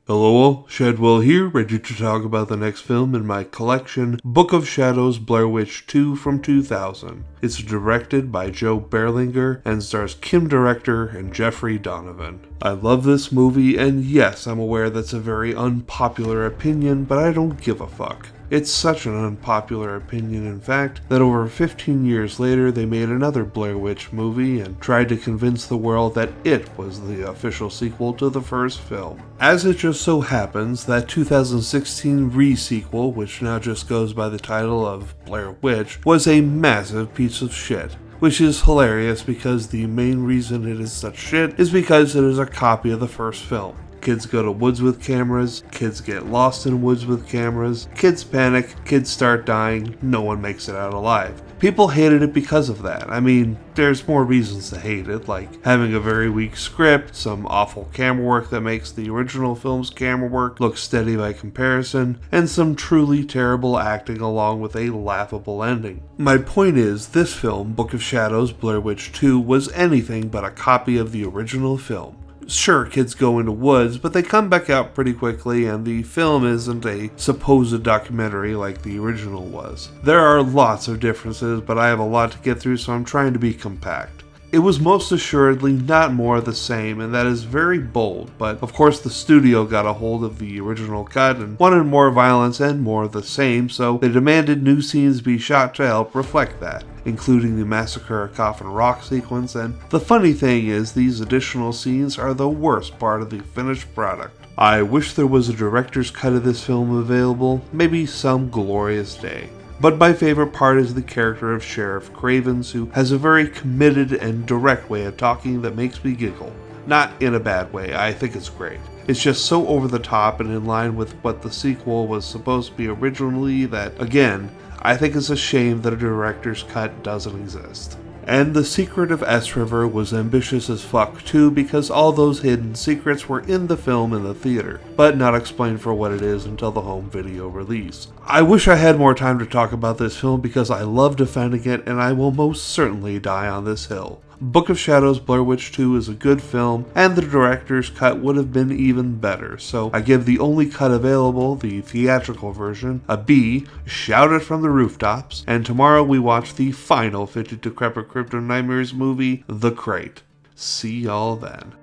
Hello, Shadwell here, ready to talk about the next film in my collection, Book of Shadows Blair Witch 2 from 2000. It's directed by Joe Berlinger and stars Kim Director and Jeffrey Donovan. I love this movie, and yes, I'm aware that's a very unpopular opinion, but I don't give a fuck. It's such an unpopular opinion, in fact, that over 15 years later they made another Blair Witch movie and tried to convince the world that it was the official sequel to the first film. As it just so happens, that 2016 re-sequel, which now just goes by the title of Blair Witch, was a massive piece of shit. Which is hilarious because the main reason it is such shit is because it is a copy of the first film. Kids go to woods with cameras, kids get lost in woods with cameras, kids panic, kids start dying, no one makes it out alive. People hated it because of that. I mean, there's more reasons to hate it, like having a very weak script, some awful camera work that makes the original film's camera work look steady by comparison, and some truly terrible acting along with a laughable ending. My point is, this film, Book of Shadows Blair Witch 2, was anything but a copy of the original film. Sure, kids go into woods, but they come back out pretty quickly, and the film isn't a supposed documentary like the original was. There are lots of differences, but I have a lot to get through, so I'm trying to be compact. It was most assuredly not more of the same, and that is very bold, but of course the studio got a hold of the original cut and wanted more violence and more of the same, so they demanded new scenes be shot to help reflect that, including the Massacre at Coffin Rock sequence, and the funny thing is these additional scenes are the worst part of the finished product. I wish there was a director's cut of this film available, maybe some glorious day. But my favorite part is the character of Sheriff Cravens, who has a very committed and direct way of talking that makes me giggle. Not in a bad way, I think it's great. It's just so over the top and in line with what the sequel was supposed to be originally that, again, I think it's a shame that a director's cut doesn't exist. And The Secret of S River was ambitious as fuck too, because all those hidden secrets were in the film in the theater, but not explained for what it is until the home video release. I wish I had more time to talk about this film because I love defending it, and I will most certainly die on this hill. Book of Shadows Blair Witch 2 is a good film, and the director's cut would have been even better, so I give the only cut available, the theatrical version, a B, shout it from the rooftops, and tomorrow we watch the final 50 Decrepit Crypto Nightmares movie, The Crate. See y'all then.